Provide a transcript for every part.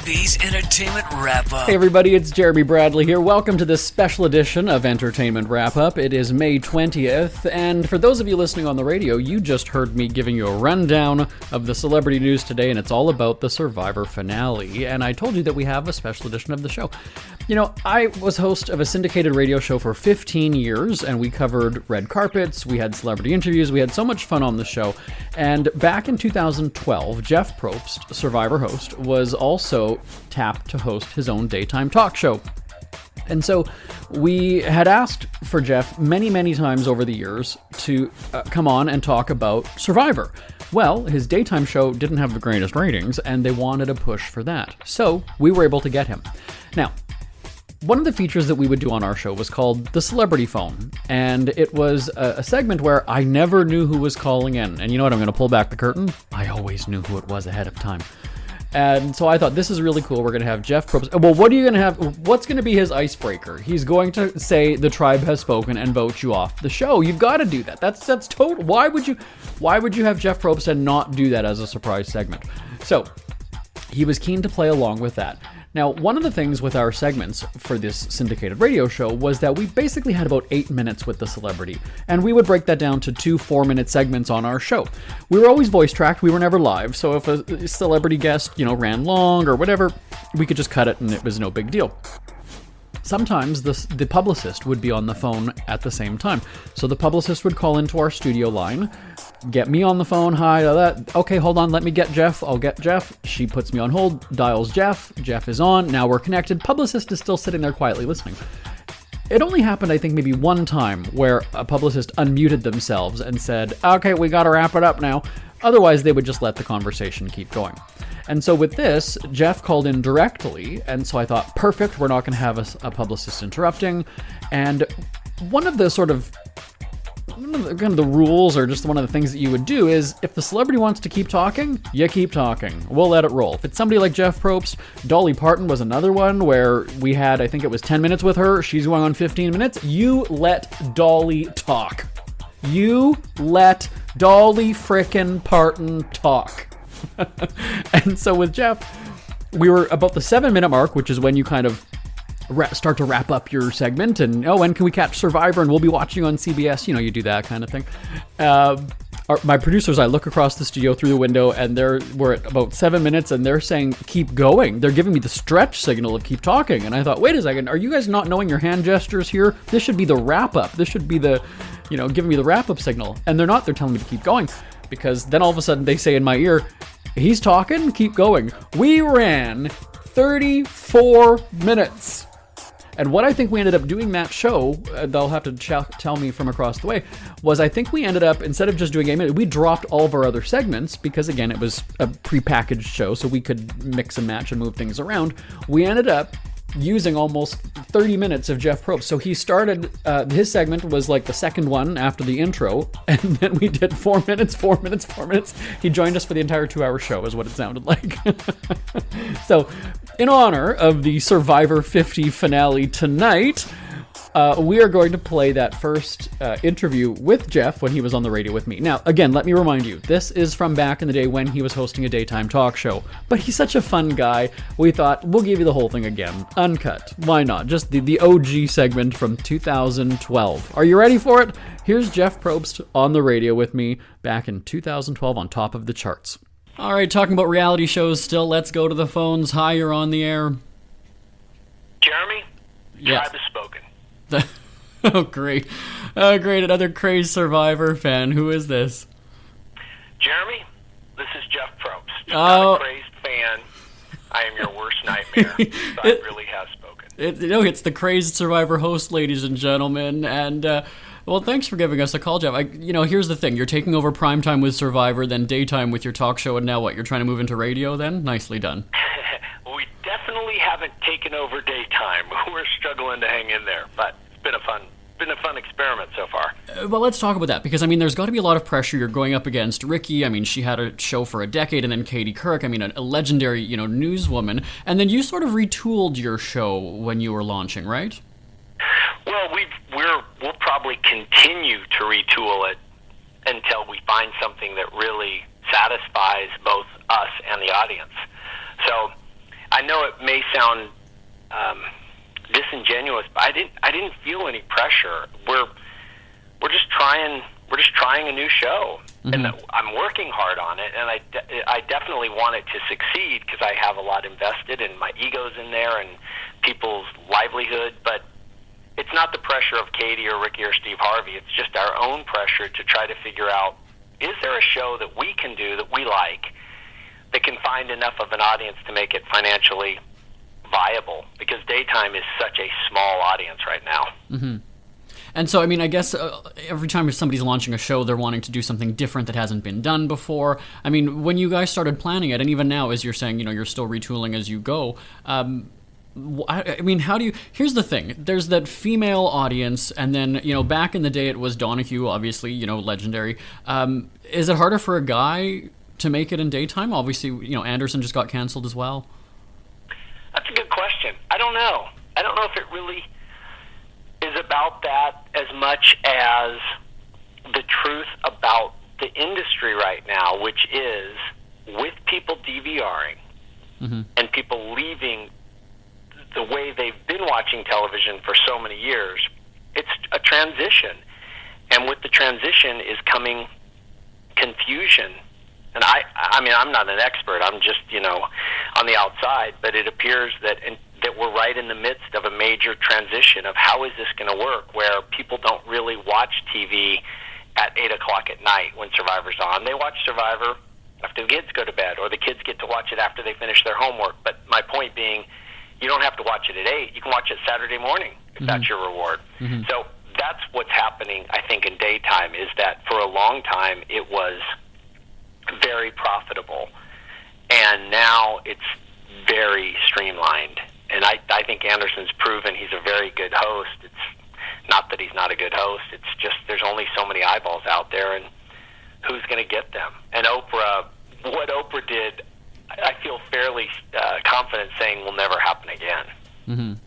TV's Entertainment Wrap-Up. Hey everybody, it's Jeremy Bradley here. Welcome to this special edition of Entertainment Wrap-Up. It is May 20th, and for those of you listening on the radio, you just heard me giving you a rundown of the celebrity news today, and it's all about the Survivor finale. And I told you that we have a special edition of the show. You know, I was host of a syndicated radio show for 15 years, and we covered red carpets, we had celebrity interviews, we had so much fun on the show. And back in 2012, Jeff Probst, Survivor host, was also tapped to host his own daytime talk show. And so we had asked for Jeff many times over the years to come on and talk about Survivor. Well, his daytime show didn't have the greatest ratings, and they wanted a push for that. So we were able to get him. Now, one of the features that we would do on our show was called the Celebrity Phone, and it was a segment where I never knew who was calling in. And you know what? I'm going to pull back the curtain. I always knew who it was ahead of time. And so I thought, this is really cool. We're going to have Jeff Probst. Well, what are you going to have? What's going to be his icebreaker? He's going to say the tribe has spoken and vote you off the show. You've got to do that. That's total. Why would you have Jeff Probst and not do that as a surprise segment? So he was keen to play along with that. Now, one of the things with our segments for this syndicated radio show was that we basically had about 8 minutes with the celebrity, and we would break that down to 2 4-minute segments on our show. We were always voice tracked, we were never live, so if a celebrity guest, ran long or whatever, we could just cut it and it was no big deal. Sometimes the publicist would be on the phone at the same time. So the publicist would call into our studio line, get me on the phone, hi, okay, hold on, let me get Jeff, I'll get Jeff. She puts me on hold, dials Jeff is on, now we're connected. Publicist is still sitting there quietly listening. It only happened, I think, maybe one time where a publicist unmuted themselves and said, okay, we gotta wrap it up now. Otherwise, they would just let the conversation keep going. And so with this, Jeff called in directly, and so I thought, perfect, we're not going to have a publicist interrupting. And one of the the rules, or just one of the things that you would do is, if the celebrity wants to keep talking, you keep talking. We'll let it roll. If it's somebody like Jeff Probst, Dolly Parton was another one where we had, I think it was 10 minutes with her, she's going on 15 minutes. You let Dolly talk. You let Dolly frickin' Parton talk. And so with Jeff, we were about the 7-minute mark, which is when you kind of start to wrap up your segment, and when can we catch Survivor, and we'll be watching on CBS, you do that kind of thing. My producers, I look across the studio through the window, and we're at about 7 minutes, and they're saying, keep going. They're giving me the stretch signal of keep talking, and I thought, wait a second, are you guys not knowing your hand gestures here? This should be the wrap-up. This should be the, giving me the wrap-up signal. And they're not. They're telling me to keep going, because then all of a sudden they say in my ear, he's talking, keep going. We ran 34 minutes. And what I think we ended up doing that show, they'll have to tell me from across the way, was I think we ended up, instead of just doing 8 minutes, we dropped all of our other segments, because again, it was a prepackaged show, so we could mix and match and move things around. We ended up using almost 30 minutes of Jeff Probst. So he started, his segment was like the second one after the intro, and then we did 4 minutes. He joined us for the entire 2-hour show, is what it sounded like. So, in honor of the Survivor 50 finale tonight, we are going to play that first interview with Jeff when he was on the radio with me. Now, again, let me remind you, this is from back in the day when he was hosting a daytime talk show. But he's such a fun guy, we thought, we'll give you the whole thing again. Uncut. Why not? Just the OG segment from 2012. Are you ready for it? Here's Jeff Probst on the radio with me back in 2012 on top of the charts. All right, talking about reality shows still, let's go to the phones. Hi, you're on the air. Jeremy? Yes. Tribe has spoken. Oh, great. Oh, great. Another crazed Survivor fan. Who is this? Jeremy, this is Jeff Probst. Oh. Not a crazed fan. I am your worst nightmare. Tribe really has spoken. It's the crazed Survivor host, ladies and gentlemen. And, well, thanks for giving us a call, Jeff. Here's the thing. You're taking over primetime with Survivor, then daytime with your talk show, and now what? You're trying to move into radio then? Nicely done. We definitely haven't taken over daytime. We're struggling to hang in there, but it's been a fun experiment so far. Well, let's talk about that, because, there's got to be a lot of pressure. You're going up against Ricky. She had a show for a decade, and then Katie Couric, a legendary, newswoman. And then you sort of retooled your show when you were launching, right? Well, we'll probably continue to retool it until we find something that really satisfies both us and the audience. So I know it may sound disingenuous, but I didn't feel any pressure. We're just trying a new show, and I'm working hard on it, and I definitely want it to succeed because I have a lot invested, and my ego's in there, and people's livelihood. But it's not the pressure of Katie or Ricky or Steve Harvey. It's just our own pressure to try to figure out, is there a show that we can do that we like that can find enough of an audience to make it financially viable? Because daytime is such a small audience right now. Mm-hmm. And so, I mean, I guess every time somebody's launching a show, they're wanting to do something different that hasn't been done before. I mean, when you guys started planning it, and even now, as you're saying, you're still retooling as you go, I mean, how do you... Here's the thing. There's that female audience, and then, back in the day, it was Donahue, obviously, legendary. Is it harder for a guy to make it in daytime? Obviously, Anderson just got canceled as well. That's a good question. I don't know. I don't know if it really is about that as much as the truth about the industry right now, which is with people DVRing and people leaving the way they've been watching television for so many years, it's a transition. And with the transition is coming confusion. And I mean, I'm not an expert. I'm just, on the outside. But it appears that we're right in the midst of a major transition of how is this going to work, where people don't really watch TV at 8 o'clock at night when Survivor's on. They watch Survivor after the kids go to bed, or the kids get to watch it after they finish their homework. But my point being, you don't have to watch it at 8. You can watch it Saturday morning if that's your reward. So that's what's happening, I think, in daytime, is that for a long time it was very profitable, and now it's very streamlined. And I think Anderson's proven he's a very good host. It's not that he's not a good host. It's just there's only so many eyeballs out there, and who's going to get them? And what Oprah did, I feel fairly confident saying will never happen again.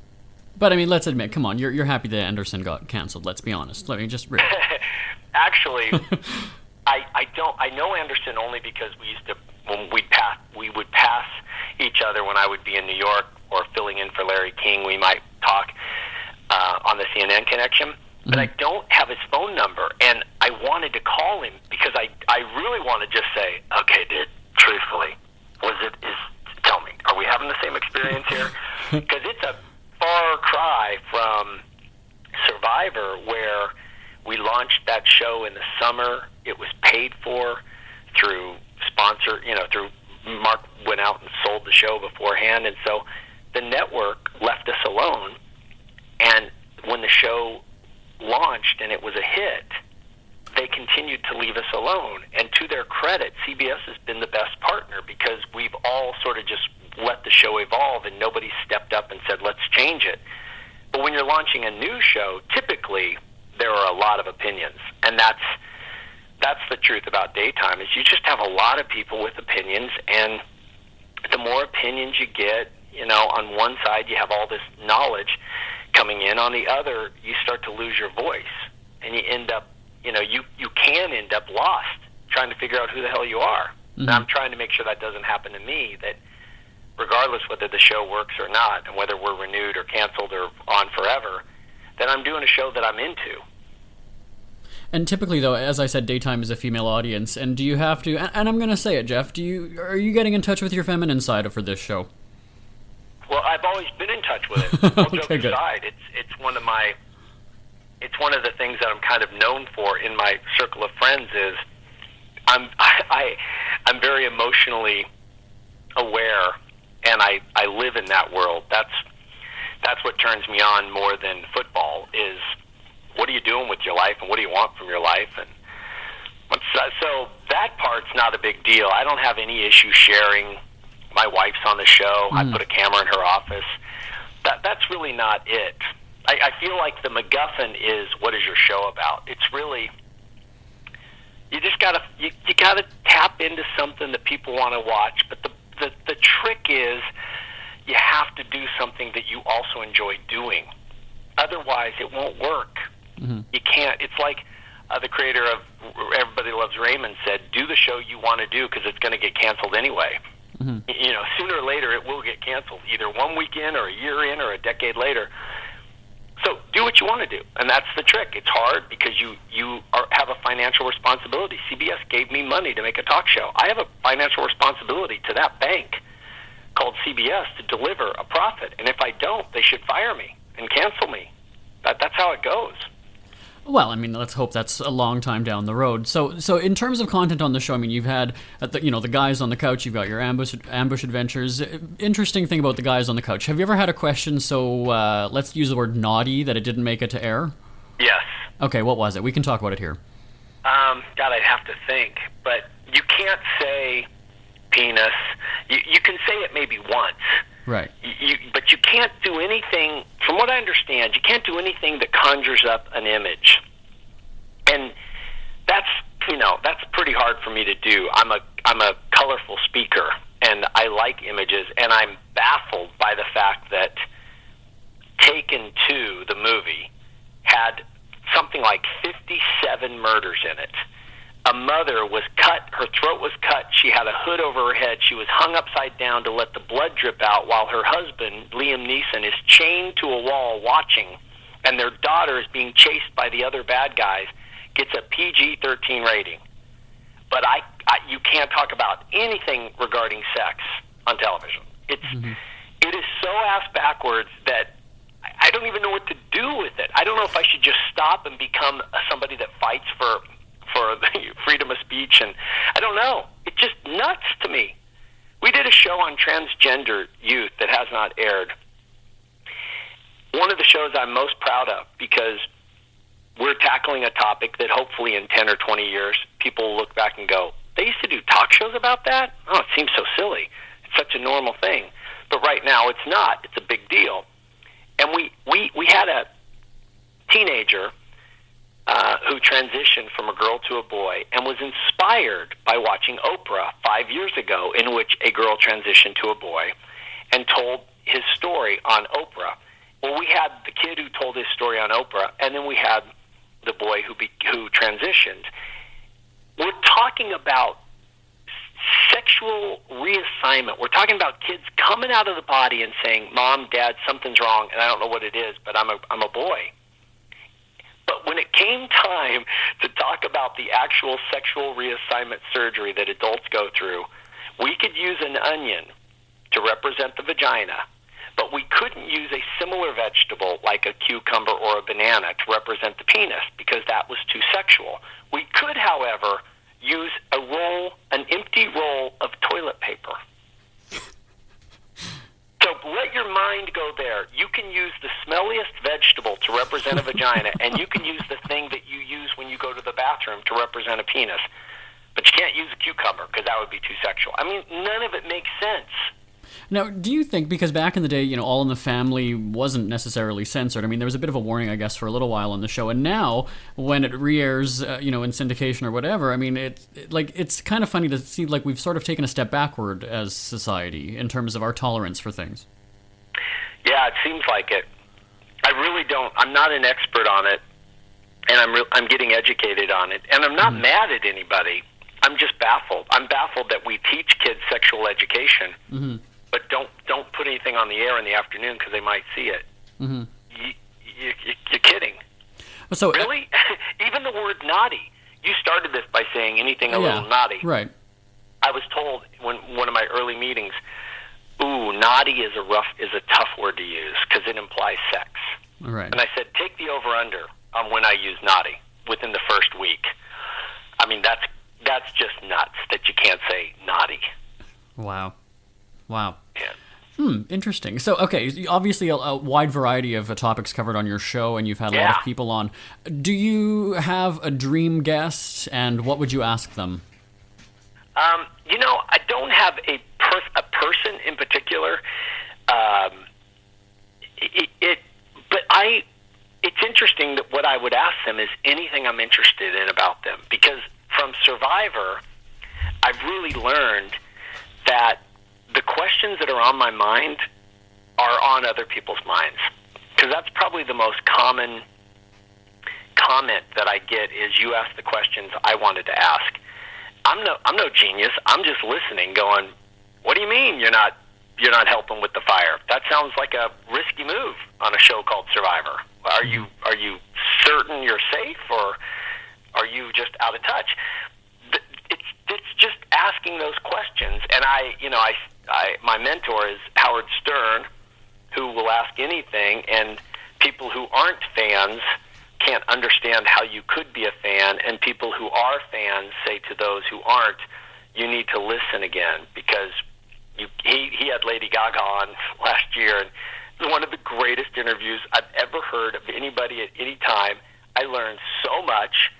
But I mean, let's admit, come on, you're happy that Anderson got canceled. Let's be honest. Let me just really. Actually, I know Anderson only because when we would pass each other when I would be in New York or filling in for Larry King. We might talk on the CNN connection, but I don't have his phone number, and I wanted to call him because I really want to just say, okay, dude, truthfully, tell me, are we having the same experience here? Because it's a far cry from Survivor, where we launched that show in the summer. It was paid for through sponsor, through Mark went out and sold the show beforehand, and so the network left us alone. And when the show launched and it was a hit, they continued to leave us alone. And to their credit, CBS has been the best partner because we've all sort of just let the show evolve, and nobody stepped up and said, let's change it. But when you're launching a new show, typically there are a lot of opinions, and that's the truth about daytime, is you just have a lot of people with opinions, and the more opinions you get, on one side you have all this knowledge coming in, on the other you start to lose your voice, and you end up, you can end up lost trying to figure out who the hell you are. And I'm trying to make sure that doesn't happen to me, that regardless whether the show works or not, and whether we're renewed or canceled or on forever, that I'm doing a show that I'm into. And typically, though, as I said, daytime is a female audience. And do you have to? And I'm going to say it, Jeff. Are you getting in touch with your feminine side for this show? Well, I've always been in touch with it. No Okay, joke good. aside, it's one of the things that I'm kind of known for in my circle of friends is I'm very emotionally aware, and I live in that world. That's what turns me on more than football is, what are you doing with your life, and what do you want from your life? And so that part's not a big deal. I don't have any issue sharing. My wife's on the show. I put a camera in her office. That's really not it. I feel like the MacGuffin is, what is your show about? It's really, you just gotta you gotta tap into something that people want to watch. But the trick is, you have to do something that you also enjoy doing. Otherwise, it won't work. You can't. It's like the creator of Everybody Loves Raymond said, do the show you want to do because it's going to get canceled anyway. Sooner or later it will get canceled, either 1 week in or a year in or a decade later. So do what you want to do, and that's the trick. It's hard because you have a financial responsibility. CBS gave me money to make a talk show. I have a financial responsibility to that bank called CBS to deliver a profit, and if I don't, they should fire me and cancel me. That's how it goes. Well, I mean, let's hope that's a long time down the road. So in terms of content on the show, I mean, you've had, the guys on the couch, you've got your ambush adventures. Interesting thing about the guys on the couch. Have you ever had a question let's use the word naughty, that it didn't make it to air? Yes. Okay, what was it? We can talk about it here. God, I'd have to think. But you can't say penis. You can say it maybe once. Right. But you can't do anything, from what I understand, you can't do anything that conjures up an image. And that's pretty hard for me to do. I'm a colorful speaker, and I like images, and I'm baffled by the fact that Taken 2, the movie, had something like 57 murders in it. A mother was cut, her throat was cut, she had a hood over her head, she was hung upside down to let the blood drip out while her husband, Liam Neeson, is chained to a wall watching, and their daughter is being chased by the other bad guys, gets a PG-13 rating. But you can't talk about anything regarding sex on television. It is so ass backwards that I don't even know what to do with it. I don't know if I should just stop and become somebody that fights for the freedom of speech, and I don't know. It's just nuts to me. We did a show on transgender youth that has not aired. One of the shows I'm most proud of because we're tackling a topic that hopefully in 10 or 20 years people will look back and go, they used to do talk shows about that? Oh, it seems so silly. It's such a normal thing. But right now it's not. It's a big deal. And we had a teenager who transitioned from a girl to a boy and was inspired by watching Oprah 5 years ago, in which a girl transitioned to a boy and told his story on Oprah. Well, we had the kid who told his story on Oprah, and then we had the boy who transitioned. We're talking about sexual reassignment. We're talking about kids coming out of the body and saying, "Mom, Dad, something's wrong, and I don't know what it is, but I'm a boy." But when it came time to talk about the actual sexual reassignment surgery that adults go through, we could use an onion to represent the vagina, but we couldn't use a similar vegetable like a cucumber or a banana to represent the penis because that was too sexual. We could, however, use an empty roll of toilet paper. So let your mind go there. You can use the smelliest vegetable to represent a vagina, and you can use the thing that you use when you go to the bathroom to represent a penis. But you can't use a cucumber because that would be too sexual. I mean, none of it makes sense. Now, do you think, because back in the day, All in the Family wasn't necessarily censored. I mean, there was a bit of a warning, I guess, for a little while on the show. And now, when it re-airs, in syndication or whatever, I mean, it's kind of funny to see, like, we've sort of taken a step backward as society in terms of our tolerance for things. Yeah, it seems like it. I really don't. I'm not an expert on it, and I'm getting educated on it. And I'm not mad at anybody. I'm just baffled. I'm baffled that we teach kids sexual education. But don't put anything on the air in the afternoon because they might see it. You're kidding. So really? Even the word naughty. You started this by saying anything a little naughty. Right. I was told when one of my early meetings, naughty is a tough word to use because it implies sex. Right. And I said, take the over/under on when I use naughty within the first week. I mean, that's just nuts that you can't say naughty. Wow. Yeah. Interesting. So, okay, obviously a wide variety of topics covered on your show, and you've had a lot of people on. Do you have a dream guest, and what would you ask them? I don't have a person in particular. It's interesting that what I would ask them is anything I'm interested in about them, because from Survivor, I've really learned that the questions that are on my mind are on other people's minds, because that's probably the most common comment that I get is you ask the questions I wanted to ask. I'm no genius. I'm just listening, going, what do you mean you're not you're not helping with the fire. That sounds like a risky move on a show called Survivor. Are you certain you're safe, or are you just out of touch? It's just asking those questions. And my mentor is Howard Stern, who will ask anything, and people who aren't fans can't understand how you could be a fan, and people who are fans say to those who aren't, you need to listen again, because he had Lady Gaga on last year, and it was one of the greatest interviews I've ever heard of anybody at any time. I learned so much.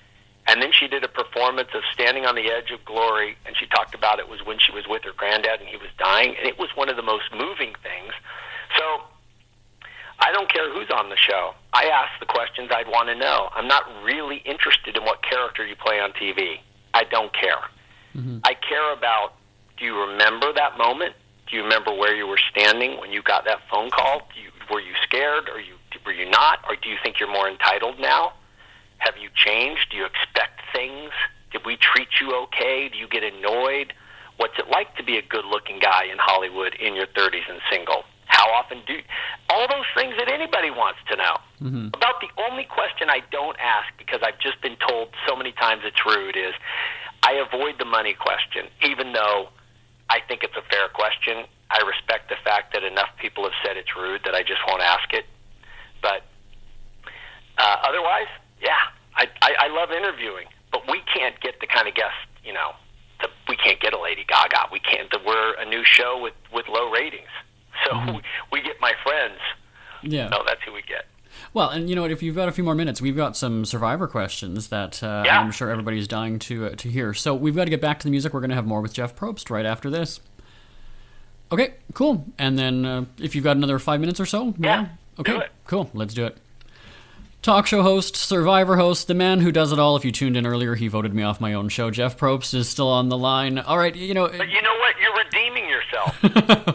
And then she did a performance of Standing on the Edge of Glory, and she talked about it was when she was with her granddad and he was dying, and it was one of the most moving things. So I don't care who's on the show. I ask the questions I'd want to know. I'm not really interested in what character you play on TV. I don't care. Mm-hmm. I care about, do you remember that moment? Do you remember where you were standing when you got that phone call? Were you scared, or were you not? Or do you think you're more entitled now? Have you changed? Do you expect things? Did we treat you okay? Do you get annoyed? What's it like to be a good-looking guy in Hollywood in your 30s and single? How often all those things that anybody wants to know. Mm-hmm. About the only question I don't ask, because I've just been told so many times it's rude, is I avoid the money question, even though I think it's a fair question. I respect the fact that enough people have said it's rude that I just won't ask it. But otherwise, yeah, I love interviewing, but we can't get the kind of guests, we can't get a Lady Gaga. We can't. We're a new show with low ratings, so mm-hmm. we get my friends. Yeah, no, that's who we get. Well, and you know what? If you've got a few more minutes, we've got some Survivor questions that I'm sure everybody's dying to hear. So we've got to get back to the music. We're going to have more with Jeff Probst right after this. Okay, cool. And then if you've got another 5 minutes or so, yeah. Okay, do it. Cool. Let's do it. Talk show host, Survivor host, the man who does it all. If you tuned in earlier, he voted me off my own show. Jeff Probst is still on the line. All right, But you know what? You're redeeming yourself.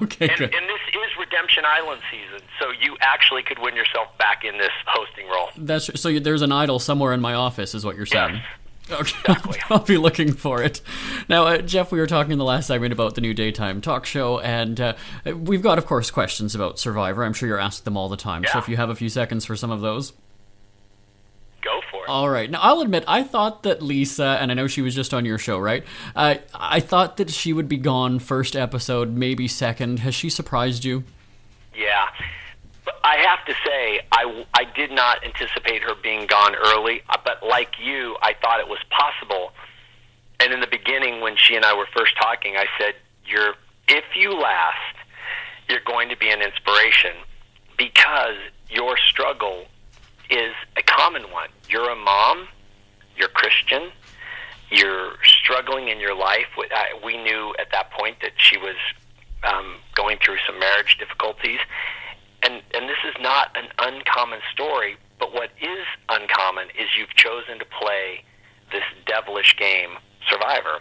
Okay, good. And this is Redemption Island season, so you actually could win yourself back in this hosting role. That's so. There's an idol somewhere in my office, is what you're saying. Yes. Okay, exactly. I'll be looking for it. Now, Jeff, we were talking in the last segment about the new daytime talk show, and we've got, of course, questions about Survivor. I'm sure you're asked them all the time. Yeah. So if you have a few seconds for some of those. Go for it. All right. Now, I'll admit, I thought that Lisa, and I know she was just on your show, right? I thought that she would be gone first episode, maybe second. Has she surprised you? Yeah. But I have to say, I did not anticipate her being gone early, but like you, I thought it was possible. And in the beginning, when she and I were first talking, I said, if you last, you're going to be an inspiration, because your struggle is a common one. You're a mom, you're Christian, you're struggling in your life. We knew at that point that she was going through some marriage difficulties, and this is not an uncommon story, but what is uncommon is you've chosen to play this devilish game, Survivor,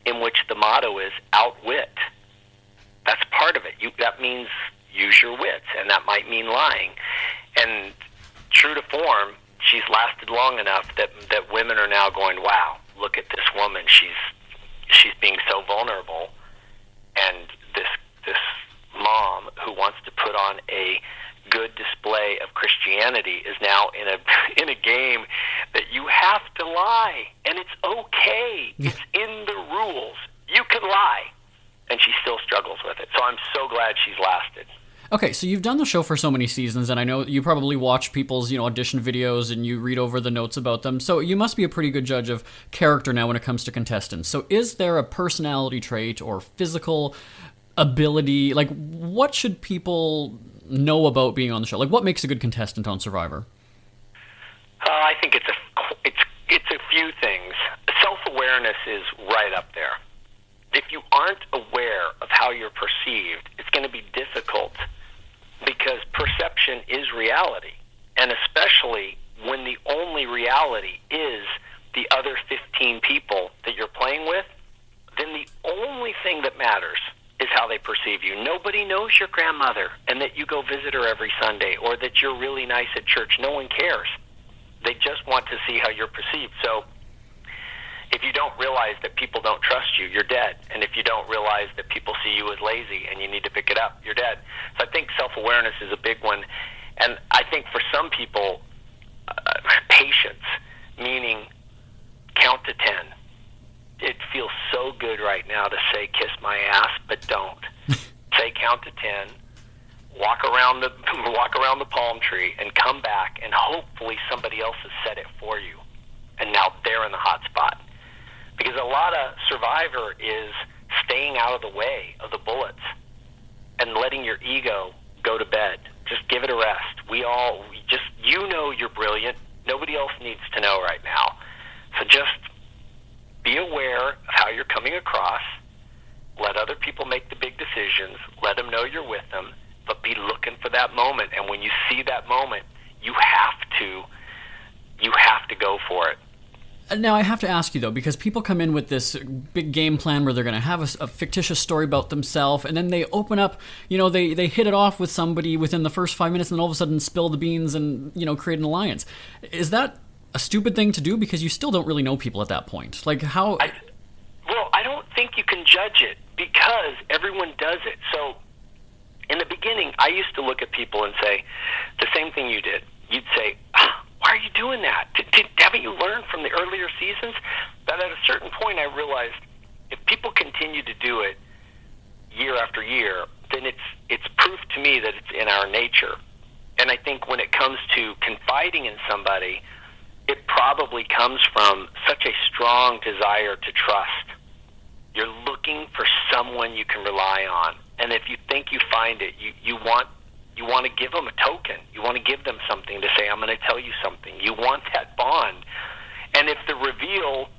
in which the motto is outwit. That's part of it. That means use your wits, and that might mean lying. And true to form, she's lasted long enough that women are now going, wow, look at this woman. She's being so vulnerable. And this mom who wants to put on a good display of Christianity is now in a game that you have to lie, and it's okay. It's in the rules. You can lie. And she still struggles with it. So I'm so glad she's lasted. Okay, so you've done the show for so many seasons, and I know you probably watch people's, audition videos and you read over the notes about them. So you must be a pretty good judge of character now when it comes to contestants. So is there a personality trait or physical ability? Like, what should people know about being on the show? Like, what makes a good contestant on Survivor? I think it's a few things. Self-awareness is right up there. If you aren't aware of how you're perceived, it's going to be difficult, because perception is reality. And especially when the only reality is the other 15 people that you're playing with, then the only thing that matters is how they perceive you. Nobody knows your grandmother and that you go visit her every Sunday, or that you're really nice at church. No one cares. They just want to see how you're perceived. So If you don't realize that people don't trust you, you're dead. And if you don't realize that people see you as lazy and you need to pick it up, you're dead. So I think self-awareness is a big one. And I think for some people, patience, meaning count to 10. It feels so good right now to say kiss my ass, but don't. Say count to 10. Walk around the palm tree and come back, and hopefully somebody else has said it for you. And now they're in the hot spot. Because a lot of Survivor is staying out of the way of the bullets and letting your ego go to bed. Just give it a rest. You know you're brilliant. Nobody else needs to know right now. So just be aware of how you're coming across. Let other people make the big decisions. Let them know you're with them. But be looking for that moment. And when you see that moment, you have to go for it. Now, I have to ask you, though, because people come in with this big game plan where they're going to have a fictitious story about themselves, and then they open up, they hit it off with somebody within the first 5 minutes, and then all of a sudden spill the beans and, create an alliance. Is that a stupid thing to do? Because you still don't really know people at that point. Like, how... I don't think you can judge it, because everyone does it. So, in the beginning, I used to look at people and say, the same thing you did. You'd say, why are you doing that? Haven't you learned from the earlier seasons? But at a certain point, I realized if people continue to do it year after year, then it's proof to me that it's in our nature. And I think when it comes to confiding in somebody, it probably comes from such a strong desire to trust. You're looking for someone you can rely on. And if you think you find it, you want to give them a token. You want to give them something to say, I'm going to tell you something. You want that bond. And if the reveal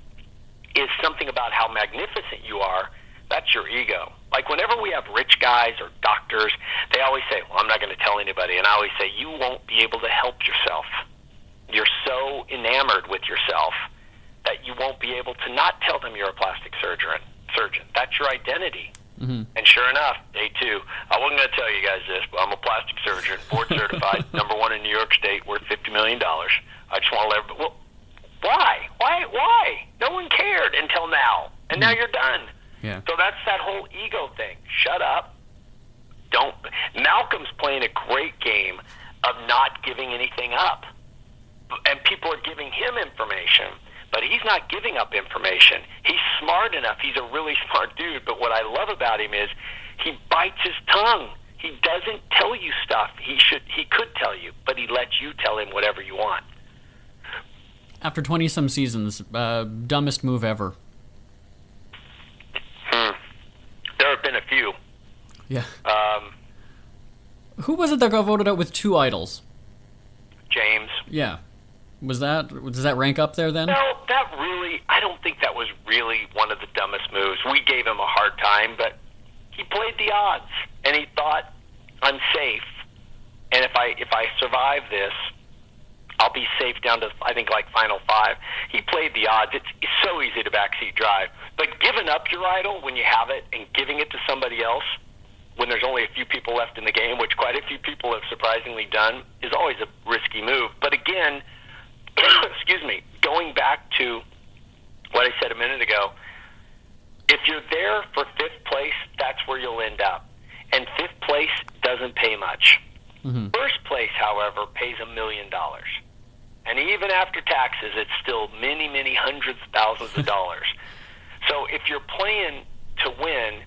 is something about how magnificent you are, that's your ego. Like whenever we have rich guys or doctors, they always say, well, I'm not going to tell anybody. And I always say, you won't be able to help yourself. You're so enamored with yourself that you won't be able to not tell them you're a plastic surgeon. That's your identity. Mm-hmm. And sure enough, day 2, I wasn't going to tell you guys this, but I'm a plastic surgeon, board certified, number 1 in New York State, worth $50 million. I just want to let everybody... Well, why? No one cared until now, and now you're done. Yeah. So that's that whole ego thing. Shut up. Don't... Malcolm's playing a great game of not giving anything up. And people are giving him information, but he's not giving up information. He's smart enough. He's a really smart dude. But what I love about him is he bites his tongue. He doesn't tell you stuff. He could tell you, but he lets you tell him whatever you want. After 20-some seasons, dumbest move ever? There have been a few. Yeah. Who was it that got voted out with 2 idols? James. Yeah. Does that rank up there then? No, I don't think that was really one of the dumbest moves. We gave him a hard time, but he played the odds, and he thought, I'm safe, and if I survive this, I'll be safe down to, I think, like final 5. He played the odds. It's so easy to backseat drive. But giving up your idol when you have it and giving it to somebody else when there's only a few people left in the game, which quite a few people have surprisingly done, is always a risky move. But again, excuse me, going back to what I said a minute ago, if you're there for 5th place, that's where you'll end up. And 5th place doesn't pay much. Mm-hmm. First place, however, pays $1 million. And even after taxes, it's still many, many hundreds of thousands of dollars. So if you're playing to win,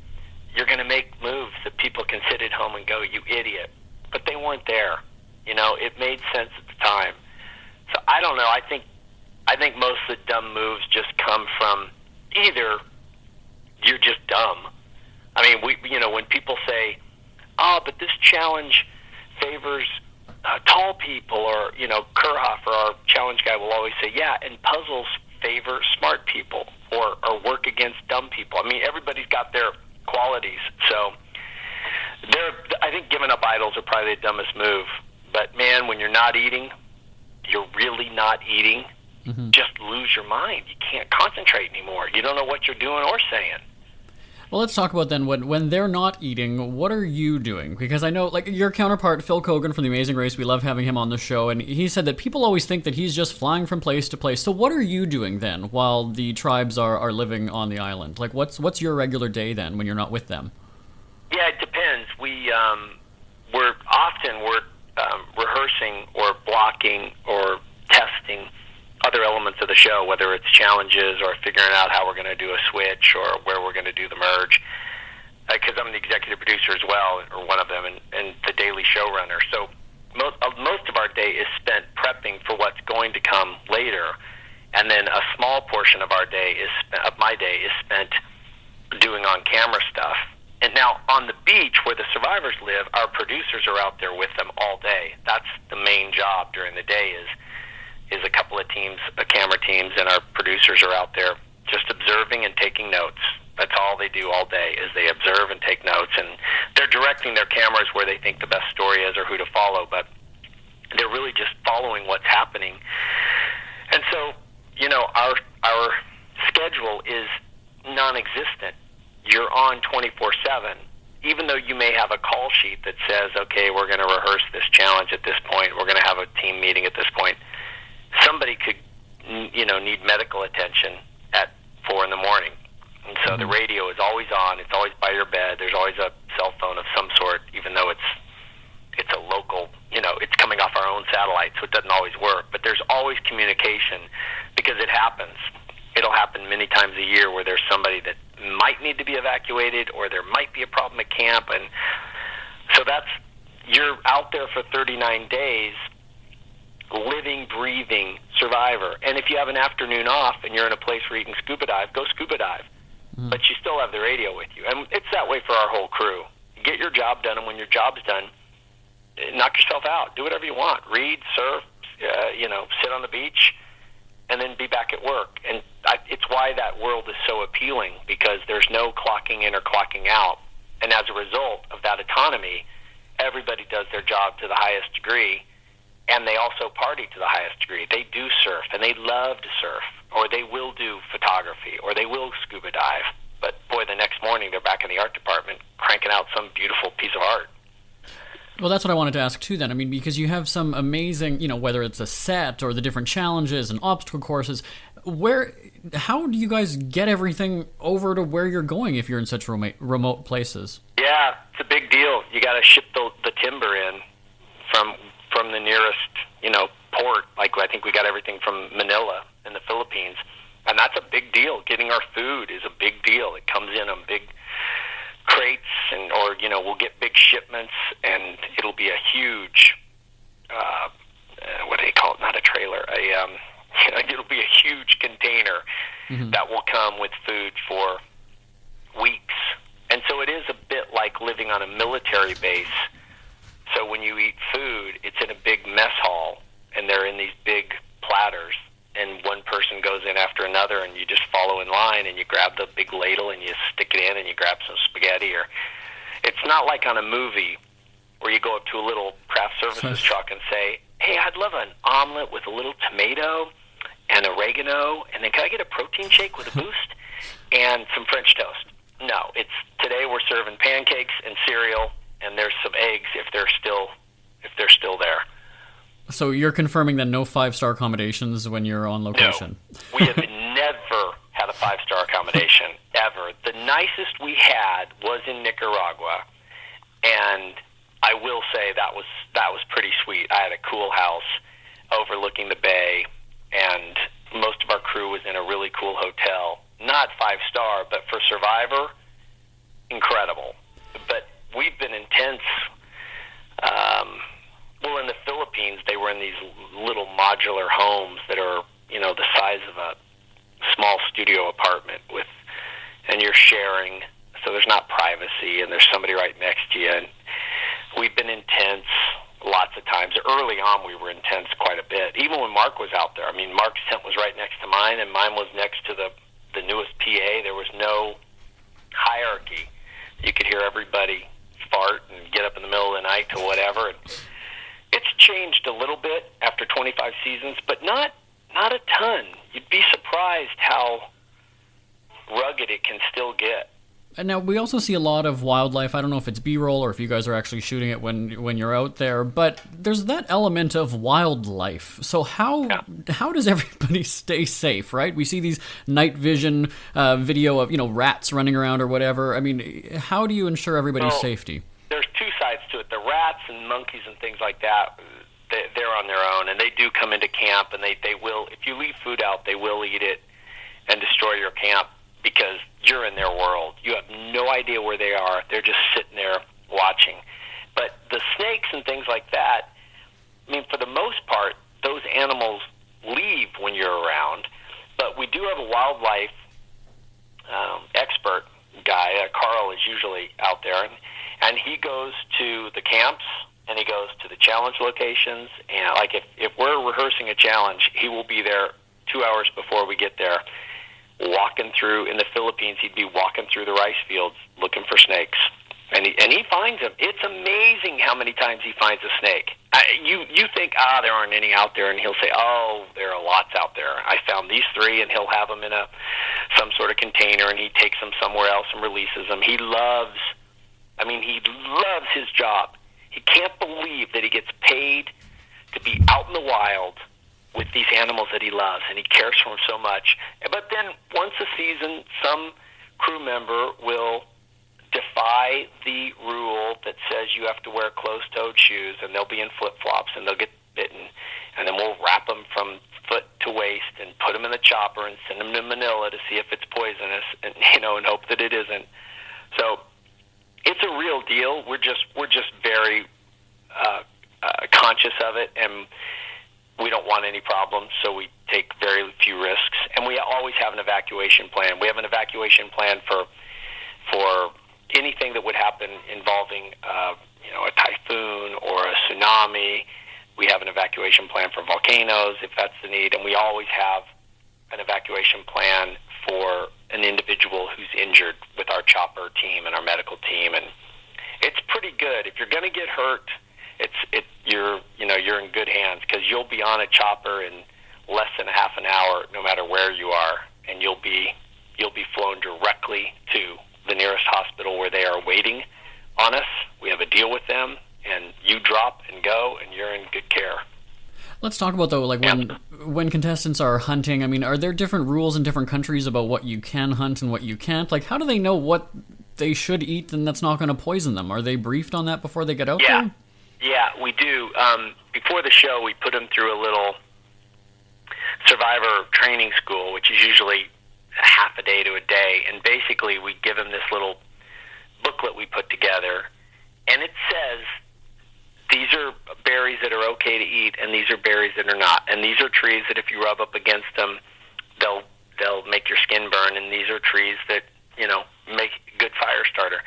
you're going to make moves that people can sit at home and go, you idiot. But they weren't there. It made sense at the time. So I don't know. I think most of the dumb moves just come from either you're just dumb. I mean, when people say, "Oh, but this challenge favors tall people," or Kurhoff, our challenge guy, will always say, "Yeah," and puzzles favor smart people or work against dumb people. I mean, everybody's got their qualities. So I think giving up idols are probably the dumbest move. But man, when you're not eating, you're really not eating, just lose your mind. You can't concentrate anymore. You don't know what you're doing or saying. Well, let's talk about then when they're not eating, what are you doing? Because I know, like, your counterpart, Phil Kogan from The Amazing Race, we love having him on the show, and he said that people always think that he's just flying from place to place. So what are you doing then while the tribes are living on the island? Like, what's your regular day then when you're not with them? Yeah, it depends. We're rehearsing or blocking or testing other elements of the show, whether it's challenges or figuring out how we're going to do a switch or where we're going to do the merge. Because I'm the executive producer as well, or one of them, and the daily showrunner. So most of our day is spent prepping for what's going to come later, and then a small portion of my day is spent doing on-camera stuff. And now on the beach where the survivors live, our producers are out there with them all day. That's the main job during the day is a couple of teams, camera teams, and our producers are out there just observing and taking notes. That's all they do all day is they observe and take notes, and they're directing their cameras where they think the best story is or who to follow, but they're really just following what's happening. And so, our schedule is non-existent. You're on 24/7, even though you may have a call sheet that says, okay, we're going to rehearse this challenge at this point, we're going to have a team meeting at this point. Somebody could, need medical attention at 4 a.m. And so the radio is always on. It's always by your bed. There's always a cell phone of some sort, even though it's a local, it's coming off our own satellite, so it doesn't always work. But there's always communication because it happens. It'll happen many times a year where there's somebody that might need to be evacuated or there might be a problem at camp. And so you're out there for 39 days living, breathing survivor. And if you have an afternoon off and you're in a place where you can scuba dive, go scuba dive. But you still have the radio with you. And it's that way for our whole crew. Get your job done, and when your job's done, knock yourself out. Do whatever you want. Read, surf, sit on the beach, and then be back at work. And it's why that world is so appealing, because there's no clocking in or clocking out. And as a result of that autonomy, everybody does their job to the highest degree, and they also party to the highest degree. They do surf, and they love to surf, or they will do photography, or they will scuba dive. But, boy, the next morning they're back in the art department cranking out some beautiful piece of art. Well, that's what I wanted to ask, too, then. I mean, because you have some amazing, whether it's a set or the different challenges and obstacle courses, how do you guys get everything over to where you're going if you're in such remote places? Yeah, it's a big deal. You got to ship the timber in from the nearest, port. Like, I think we got everything from Manila in the Philippines. And that's a big deal. Getting our food is a big deal. It comes in on big crates, or we'll get big shipments, and it'll be a huge, what do they call it? Not a trailer. It'll be a huge container that will come with food for weeks. And so it is a bit like living on a military base. So when you eat food, it's in a big mess hall, and they're in these big platters, and one person goes in after another, and you just follow in line, and you grab the big ladle, and you stick it in, and you grab some spaghetti. Or it's not like on a movie where you go up to a little craft services truck and say, hey, I'd love an omelet with a little tomato and oregano, and then can I get a protein shake with a boost and some French toast? No, today we're serving pancakes and cereal, and there's some eggs if they're still there. So you're confirming that no 5-star accommodations when you're on location? No, we have never had a 5-star accommodation, ever. The nicest we had was in Nicaragua, and I will say that was pretty sweet. I had a cool house overlooking the bay, and most of our crew was in a really cool hotel. Not 5-star, but for Survivor, incredible. But we've been intense. Well, in the Philippines, they were in these little modular homes that are, the size of a small studio apartment and you're sharing, so there's not privacy, and there's somebody right next to you. And we've been intense lots of times. Early on, we were intense quite a bit. Even when Mark was out there. I mean, Mark's tent was right next to mine, and mine was next to the newest PA. There was no hierarchy. You could hear everybody fart and get up in the middle of the night to whatever. And it's changed a little bit after 25 seasons, but not a ton. You'd be surprised how rugged it can still get. And now, we also see a lot of wildlife. I don't know if it's B-roll or if you guys are actually shooting it when you're out there, but there's that element of wildlife. So how does everybody stay safe, right? We see these night vision video of, rats running around or whatever. I mean, how do you ensure everybody's safety? There's two sides to it. The rats and monkeys and things like that, they're on their own, and they do come into camp, and they will, if you leave food out, they will eat it and destroy your camp, because you're in their world. You have no idea where they are. They're just sitting there watching. But the snakes and things like that, I mean, for the most part, those animals leave when you're around. But we do have a wildlife expert guy. Carl is usually out there, and he goes to the camps, and he goes to the challenge locations. And like if we're rehearsing a challenge, he will be there 2 hours before we get there, walking through. In the Philippines, he'd be walking through the rice fields looking for snakes, and he finds them. It's amazing how many times he finds a snake. You think, there aren't any out there, and he'll say, there are lots out there. I found these 3, and he'll have them in some sort of container, and he takes them somewhere else and releases them. He loves his job. He can't believe that he gets paid to be out in the wild with these animals that he loves, and he cares for them so much. But then once a season, some crew member will defy the rule that says you have to wear closed-toed shoes, and they'll be in flip-flops, and they'll get bitten, and then we'll wrap them from foot to waist and put them in the chopper and send them to Manila to see if it's poisonous, and and hope that it isn't. So it's a real deal. We're just very conscious of it, and we don't want any problems, so we take very few risks. And we always have an evacuation plan. We have an evacuation plan for anything that would happen involving a typhoon or a tsunami. We have an evacuation plan for volcanoes, if that's the need, and we always have an evacuation plan for an individual who's injured with our chopper team and our medical team. And it's pretty good. If you're going to get hurt, you're in good hands, because you'll be on a chopper in less than half an hour, no matter where you are, and you'll be flown directly to the nearest hospital where they are waiting on us. We have a deal with them, and you drop and go, and you're in good care. Let's talk about, though, when contestants are hunting. I mean, are there different rules in different countries about what you can hunt and what you can't? Like, how do they know what they should eat and that's not going to poison them? Are they briefed on that before they get out there? Yeah, we do. Before the show, we put them through a little survivor training school, which is usually half a day to a day, and basically we give them this little booklet we put together, and it says these are berries that are okay to eat, and these are berries that are not, and these are trees that if you rub up against them, they'll make your skin burn, and these are trees that make a good fire starter.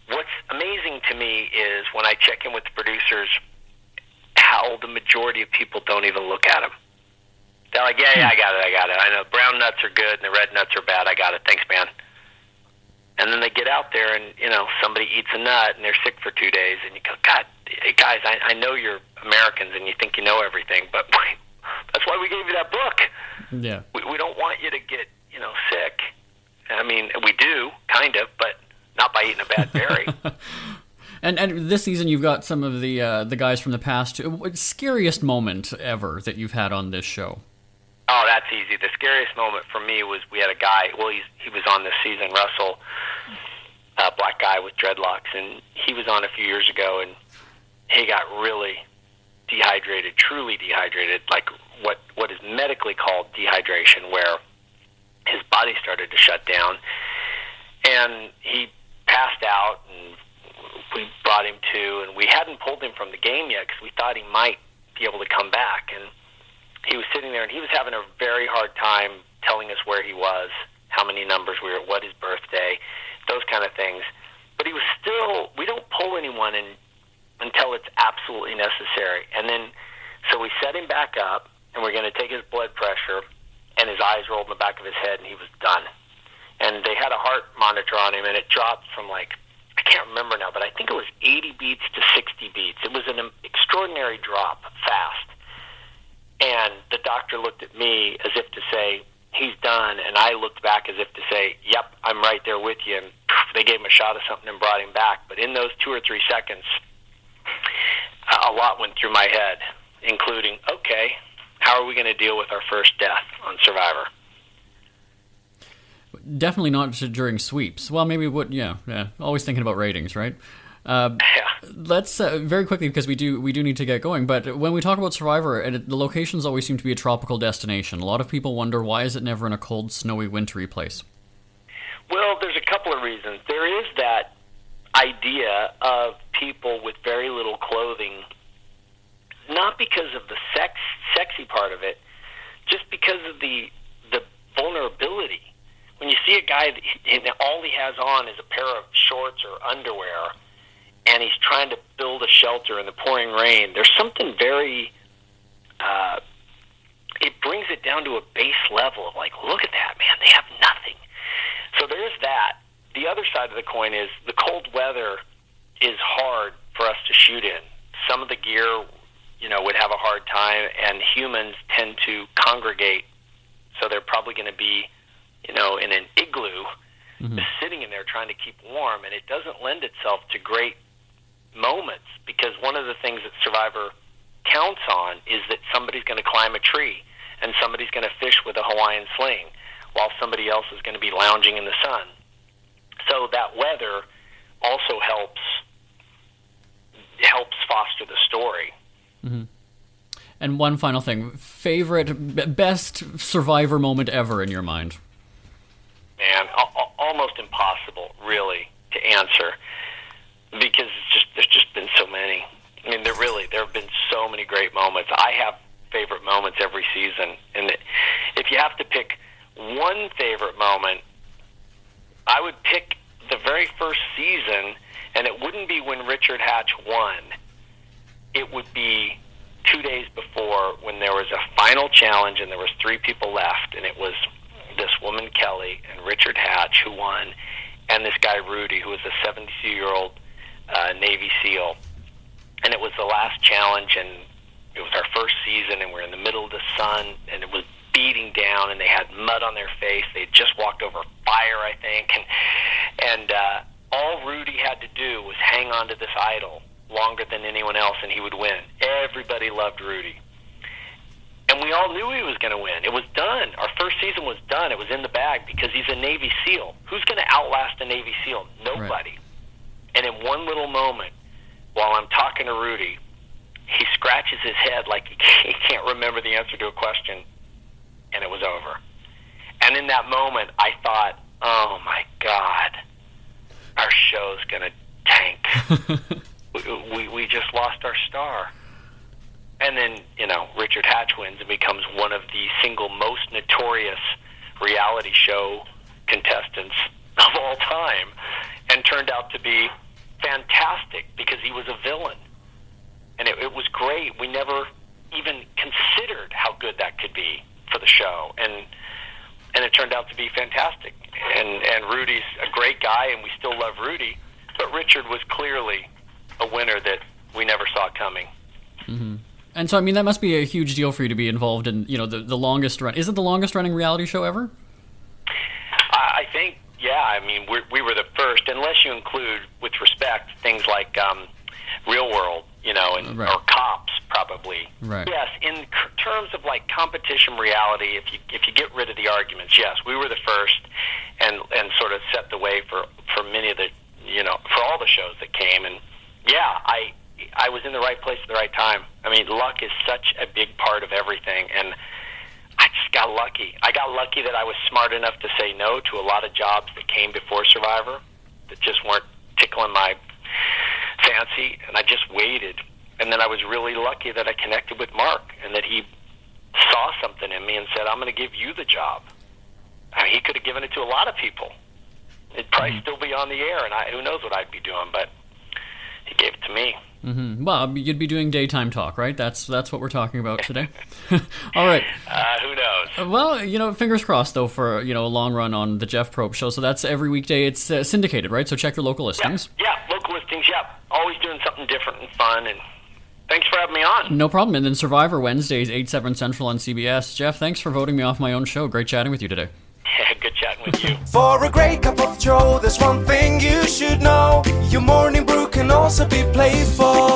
What's amazing to me is when I check in with the producers, how the majority of people don't even look at them. They're like, yeah, I got it. I know brown nuts are good and the red nuts are bad. I got it. Thanks, man. And then they get out there and, somebody eats a nut and they're sick for 2 days. And you go, God, guys, I know you're Americans and you think you know everything, but that's why we gave you that book. Yeah. We don't want you to get, sick. I mean, we do, kind of, but not by eating a bad berry. And this season you've got some of the guys from the past. Scariest moment ever that you've had on this show? Oh, that's easy. The scariest moment for me was we had a guy, he was on this season, Russell, a black guy with dreadlocks, and he was on a few years ago, and he got really dehydrated, truly dehydrated, like what is medically called dehydration, where his body started to shut down, and he passed out, and we brought him to, and we hadn't pulled him from the game yet because we thought he might be able to come back, and he was sitting there, and he was having a very hard time telling us where he was, how many numbers we were, what his birthday, those kind of things. But he was still, we don't pull anyone until it's absolutely necessary. And then, so we set him back up, and we're going to take his blood pressure, and his eyes rolled in the back of his head, and he was done. And they had a heart monitor on him, and it dropped from I can't remember now, but I think it was 80 beats to 60 beats. It was an extraordinary drop, fast. And the doctor looked at me as if to say, he's done. And I looked back as if to say, yep, I'm right there with you. And they gave him a shot of something and brought him back. But in those 2 or 3 seconds, a lot went through my head, including, okay, how are we going to deal with our first death on Survivor? Definitely not during sweeps. Well, maybe yeah. Always thinking about ratings, right? Yeah. Let's very quickly, because we do need to get going. But when we talk about Survivor, the locations always seem to be a tropical destination. A lot of people wonder, why is it never in a cold, snowy, wintry place? Well, there's a couple of reasons. There is that idea of people with very little clothing, not because of the sexy part of it, just because of the vulnerability. When you see a guy and all he has on is a pair of shorts or underwear, and he's trying to build a shelter in the pouring rain, there's something very, it brings it down to a base level of like, look at that, man, they have nothing. So there is that. The other side of the coin is the cold weather is hard for us to shoot in. Some of the gear, would have a hard time, and humans tend to congregate, so they're probably going to be, in an igloo, just sitting in there trying to keep warm, and it doesn't lend itself to great moments, because one of the things that Survivor counts on is that somebody's going to climb a tree and somebody's going to fish with a Hawaiian sling while somebody else is going to be lounging in the sun. So that weather also helps foster the story. Mm-hmm. And one final thing, best Survivor moment ever in your mind? Man, almost impossible, really, to answer, because there's just been so many. I mean, there have been so many great moments. I have favorite moments every season, and if you have to pick one favorite moment, I would pick the very first season, and it wouldn't be when Richard Hatch won. It would be 2 days before, when there was a final challenge and there was 3 people left, and it was this woman, Kelly, and Richard Hatch, who won, and this guy, Rudy, who was a 72-year-old Navy SEAL. And it was the last challenge, and it was our first season, and we're in the middle of the sun, and it was beating down, and they had mud on their face. They had just walked over fire, I think, and all Rudy had to do was hang on to this idol longer than anyone else, and he would win. Everybody loved Rudy. And we all knew he was going to win. It was done. Our first season was done. It was in the bag because he's a Navy SEAL. Who's going to outlast a Navy SEAL? Nobody. Right. And in one little moment, while I'm talking to Rudy, he scratches his head like he can't remember the answer to a question, and it was over. And in that moment, I thought, oh, my God, our show's going to tank. we just lost our star. And then, Richard Hatch wins and becomes one of the single most notorious reality show contestants of all time, and turned out to be fantastic because he was a villain. And it was great. We never even considered how good that could be for the show. And it turned out to be fantastic. And Rudy's a great guy, and we still love Rudy, but Richard was clearly a winner that we never saw coming. Mm-hmm. And so, I mean, that must be a huge deal for you to be involved in, the longest run. Is it the longest running reality show ever? I think, yeah. I mean, we were the first, unless you include, with respect, things like Real World, and right. or Cops, probably. Right. Yes, in terms of like competition reality, if you get rid of the arguments, yes, we were the first, and sort of set the way for many of the, for all the shows that came. And yeah, I was in the right place at the right time. I mean, luck is such a big part of everything, and I just got lucky. I got lucky that I was smart enough to say no to a lot of jobs that came before Survivor that just weren't tickling my fancy, and I just waited. And then I was really lucky that I connected with Mark, and that he saw something in me and said, I'm going to give you the job. I mean, he could have given it to a lot of people. It'd probably still be on the air, and who knows what I'd be doing, but he gave it to me. Mm-hmm. Well, you'd be doing daytime talk, right? That's what we're talking about today. All right. Who knows? Well, fingers crossed, though, for, a long run on the Jeff Probst show. So that's every weekday. It's syndicated, right? So check your local listings. Yeah, local listings, yeah. Always doing something different and fun, and thanks for having me on. No problem. And then Survivor Wednesdays, 8, 7 Central on CBS. Jeff, thanks for voting me off my own show. Great chatting with you today. Good chatting with you. For a great cup of joe, there's one thing you should know. Your morning brew can also be playful.